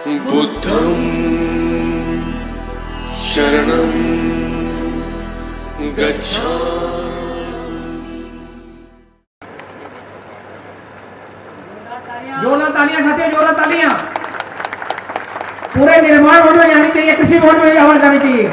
बुद्धं शरणं गच्छामि। जोरदार तालियां साथियों, जोरदार तालियां। पूरे निर्माण मोड में जानी चाहिए, कृषि मोड में आवाज जानी चाहिए।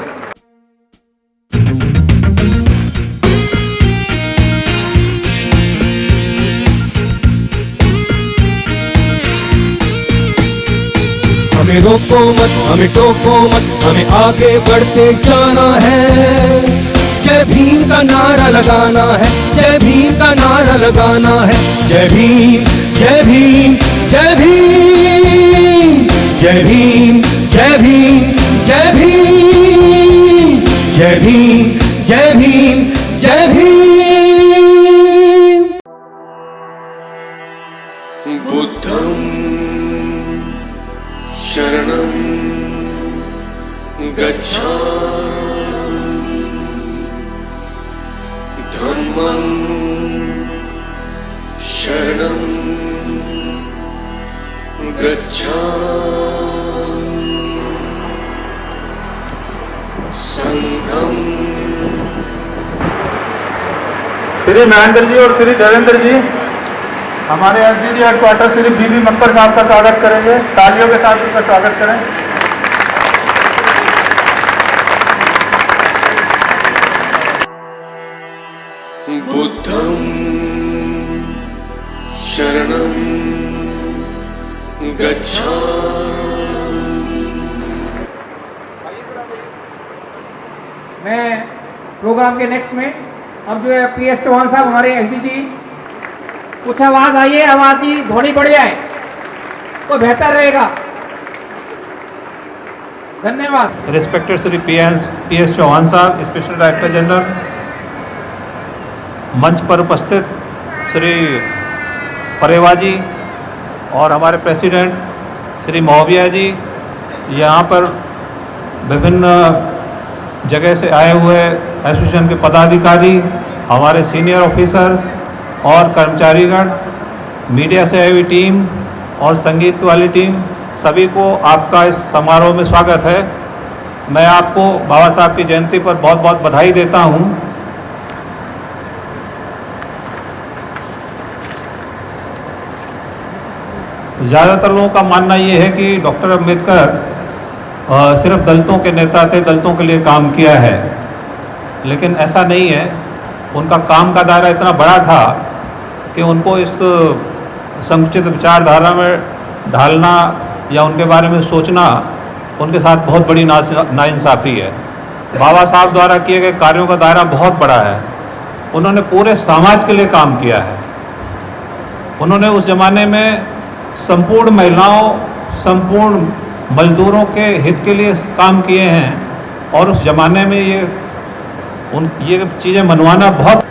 हमें रोको मत, हमें टोको मत, हमें आगे बढ़ते जाना है। जय भीम का नारा लगाना है, जय भीम का नारा लगाना है। जय भीम, जय भीम, जय भीम, जय भीम, जय भीम, जय भीम, जय भीम, जय भीम, जय भीम। बुद्धं शरणं गच्छामि। धम्मं शरणं गच्छामि। संघं। श्री महेंद्र जी और श्री देवेंद्र जी हमारे एसडीडी हेडक्वार्टर श्री बीबी मक्कर साहब का स्वागत करेंगे। तालियों के साथ उनका स्वागत करें। बुद्धं शरणं गच्छामि। मैं प्रोग्राम के नेक्स्ट में अब जो है PS चौहान साहब हमारे एसडीजी, कुछ आवाज आइए, आवाज की ध्वनि बढ़ जाए तो बेहतर रहेगा। धन्यवाद। रिस्पेक्टेड श्री PS चौहान साहब, स्पेशल डायरेक्टर जनरल, मंच पर उपस्थित श्री परेवा जी और हमारे प्रेसिडेंट श्री महोबिया जी, यहाँ पर विभिन्न जगह से आए हुए एसोसिएशन के पदाधिकारी, हमारे सीनियर ऑफिसर्स और कर्मचारीगण, मीडिया से आई हुई टीम और संगीत वाली टीम, सभी को आपका इस समारोह में स्वागत है। मैं आपको बाबा साहब की जयंती पर बहुत बहुत बधाई देता हूँ। ज़्यादातर लोगों का मानना ये है कि डॉक्टर अम्बेडकर सिर्फ दलितों के नेता थे, दलितों के लिए काम किया है, लेकिन ऐसा नहीं है। उनका काम का दायरा इतना बड़ा था कि उनको इस संकुचित विचारधारा में ढालना या उनके बारे में सोचना उनके साथ बहुत बड़ी नाइंसाफ़ी है। बाबा साहब द्वारा किए गए कार्यों का दायरा बहुत बड़ा है। उन्होंने पूरे समाज के लिए काम किया है। उन्होंने उस ज़माने में संपूर्ण महिलाओं, संपूर्ण मजदूरों के हित के लिए काम किए हैं और उस ज़माने में ये चीज़ें मनवाना बहुत।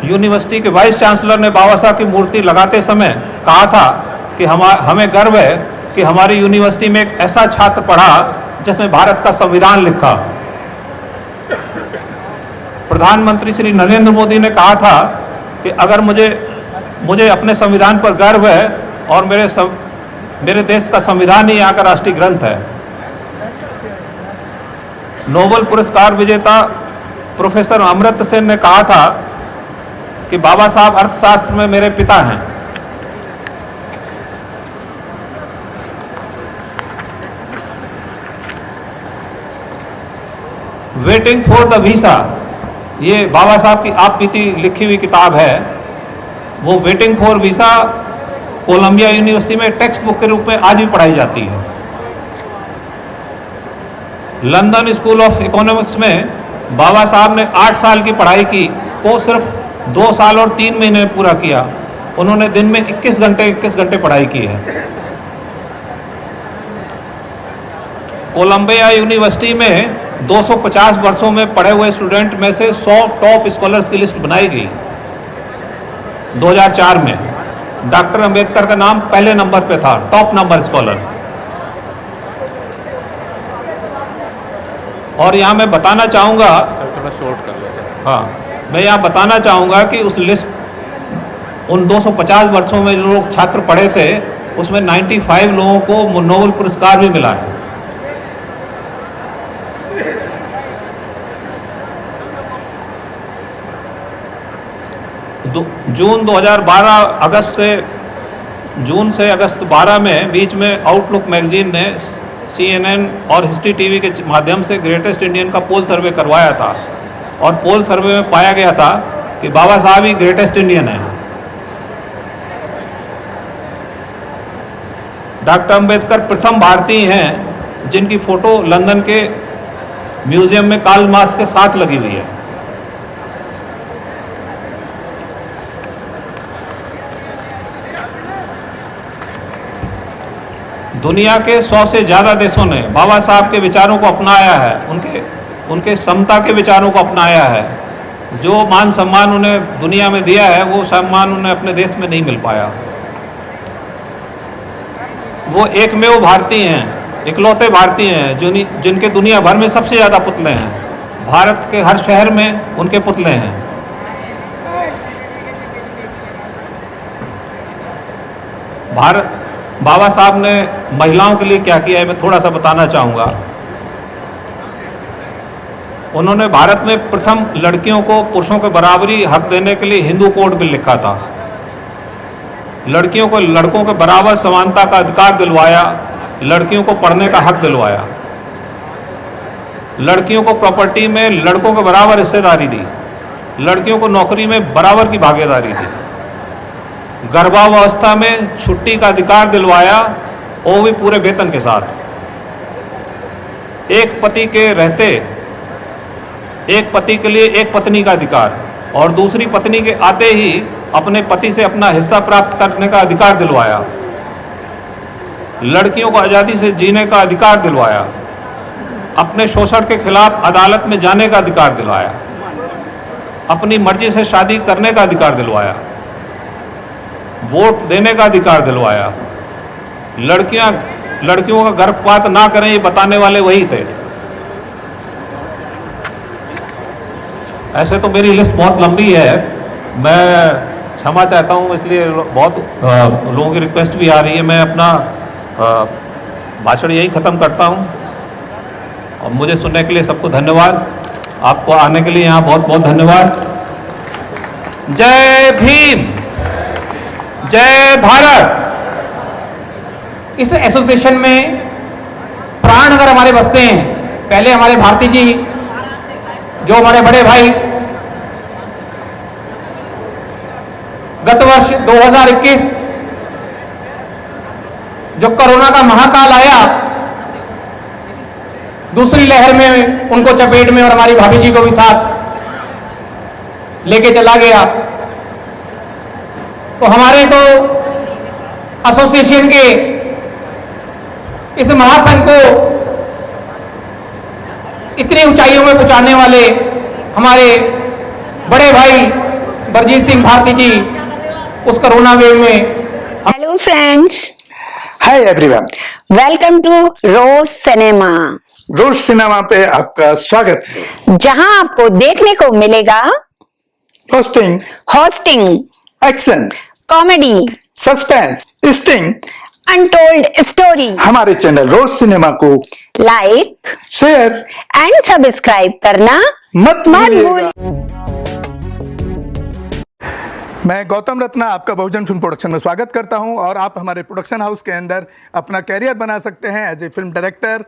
यूनिवर्सिटी के वाइस चांसलर ने बाबा साहब की मूर्ति लगाते समय कहा था कि हमें गर्व है कि हमारी यूनिवर्सिटी में एक ऐसा छात्र पढ़ा जिसने भारत का संविधान लिखा। प्रधानमंत्री श्री नरेंद्र मोदी ने कहा था कि अगर मुझे अपने संविधान पर गर्व है और मेरे देश का संविधान ही यहाँ का राष्ट्रीय ग्रंथ है। नोबेल पुरस्कार विजेता प्रोफेसर अमर्त्य सेन ने कहा था कि बाबा साहब अर्थशास्त्र में मेरे पिता हैं। वेटिंग फॉर द वीसा, ये बाबा साहब की आप बीती लिखी हुई किताब है। वो waiting for visa Columbia university में टेक्स्ट बुक के रूप में आज भी पढ़ाई जाती है। लंदन स्कूल ऑफ इकोनॉमिक्स में बाबा साहब ने 8 साल की पढ़ाई की, वो सिर्फ 2 साल और 3 महीने में पूरा किया। उन्होंने दिन में 21 घंटे पढ़ाई की है। कोलंबिया यूनिवर्सिटी में 250 वर्षों में पढ़े हुए स्टूडेंट में से 100 टॉप स्कॉलर्स की लिस्ट बनाई गई। 2004 में डॉक्टर अंबेडकर का नाम पहले नंबर पे था, टॉप नंबर स्कॉलर। और यहाँ मैं बताना चाहूँगा, थोड़ा शॉर्ट कर लो सर। हाँ, मैं यहाँ बताना चाहूँगा कि उस लिस्ट, उन 250 वर्षों में जो लोग छात्र पढ़े थे, उसमें 95 लोगों को नोबेल पुरस्कार भी मिला है। जून 2012 जून से अगस्त 12 में बीच में आउटलुक मैगजीन ने CNN और हिस्ट्री टीवी के माध्यम से ग्रेटेस्ट इंडियन का पोल सर्वे करवाया था, और पोल सर्वे में पाया गया था कि बाबा साहब ही ग्रेटेस्ट इंडियन है। डॉक्टर अंबेडकर प्रथम भारतीय हैं जिनकी फोटो लंदन के म्यूजियम में कार्ल मार्क्स के साथ लगी हुई है। दुनिया के 100 से ज़्यादा देशों ने बाबा साहब के विचारों को अपनाया है, उनके समता के विचारों को अपनाया है। जो मान सम्मान उन्हें दुनिया में दिया है, वो सम्मान उन्हें अपने देश में नहीं मिल पाया। वो एकमेव भारतीय हैं, इकलौते भारतीय हैं जिनके दुनिया भर में सबसे ज़्यादा पुतले हैं। भारत के हर शहर में उनके पुतले हैं। बाबा साहब ने महिलाओं के लिए क्या किया है, मैं थोड़ा सा बताना चाहूँगा। उन्होंने भारत में प्रथम लड़कियों को पुरुषों के बराबरी हक देने के लिए हिंदू कोड बिल लिखा था। लड़कियों को लड़कों के बराबर समानता का अधिकार दिलवाया, लड़कियों को पढ़ने का हक दिलवाया, लड़कियों को प्रॉपर्टी में लड़कों के बराबर हिस्सेदारी दी, लड़कियों को नौकरी में बराबर की भागीदारी दी, गर्भावस्था में छुट्टी का अधिकार दिलवाया, वो भी पूरे वेतन के साथ। एक पति के रहते एक पति के लिए एक पत्नी का अधिकार, और दूसरी पत्नी के आते ही अपने पति से अपना हिस्सा प्राप्त करने का अधिकार दिलवाया। लड़कियों को आज़ादी से जीने का अधिकार दिलवाया, अपने शोषण के खिलाफ अदालत में जाने का अधिकार दिलवाया, अपनी मर्जी से शादी करने का अधिकार दिलवाया, वोट देने का अधिकार दिलवाया। लड़कियों का गर्भपात ना करें ये बताने वाले वही थे। ऐसे तो मेरी लिस्ट बहुत लंबी है, मैं क्षमा चाहता हूँ, इसलिए बहुत लोगों की रिक्वेस्ट भी आ रही है। मैं अपना भाषण यही ख़त्म करता हूँ, और मुझे सुनने के लिए सबको धन्यवाद। आपको आने के लिए यहाँ बहुत बहुत धन्यवाद। जय भीम, जय भारत। इस एसोसिएशन में प्राण अगर हमारे बसते हैं, पहले हमारे भारती जी जो हमारे बड़े भाई गत वर्ष 2021 जो कोरोना का महाकाल आया, दूसरी लहर में उनको चपेट में और हमारी भाभी जी को भी साथ लेके चला गया, तो हमारे तो एसोसिएशन के इस महासंघ को इतनी ऊंचाइयों में पहुंचाने वाले हमारे बड़े भाई बरजीत सिंह भारती जी उस कोरोना वेव में। Hello friends, hi everyone, welcome to Rose cinema. Rose cinema पे आपका स्वागत है, जहां आपको देखने को मिलेगा hosting, hosting, action, comedy, suspense, sting, untold story. हमारे चैनल रोज सिनेमा को लाइक, शेयर एंड सब्सक्राइब करना मत भूलिएगा। भूलिए। मैं गौतम रत्ना आपका बहुजन फिल्म प्रोडक्शन में स्वागत करता हूं, और आप हमारे प्रोडक्शन हाउस के अंदर अपना कैरियर बना सकते हैं as a film director,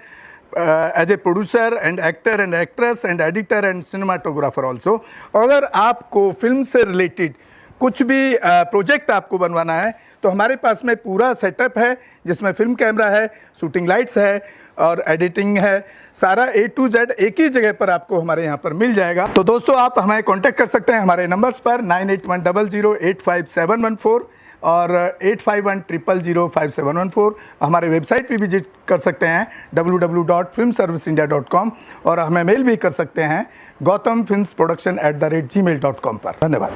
as a producer and actor and actress and editor and cinematographer also. अगर आपको फिल्म से रिलेटेड कुछ भी प्रोजेक्ट आपको बनवाना है तो हमारे पास में पूरा सेटअप है, जिसमें फिल्म कैमरा है, शूटिंग लाइट्स है और एडिटिंग है। सारा A to Z एक ही जगह पर आपको हमारे यहाँ पर मिल जाएगा। तो दोस्तों, आप हमें कांटेक्ट कर सकते हैं हमारे नंबर्स पर 9810085714 और 8510005714। हमारे वेबसाइट भी विजिट कर सकते हैं www.filmserviceindia.com, और हमें मेल भी कर सकते हैं gautamfilmsproduction@gmail.com पर। धन्यवाद।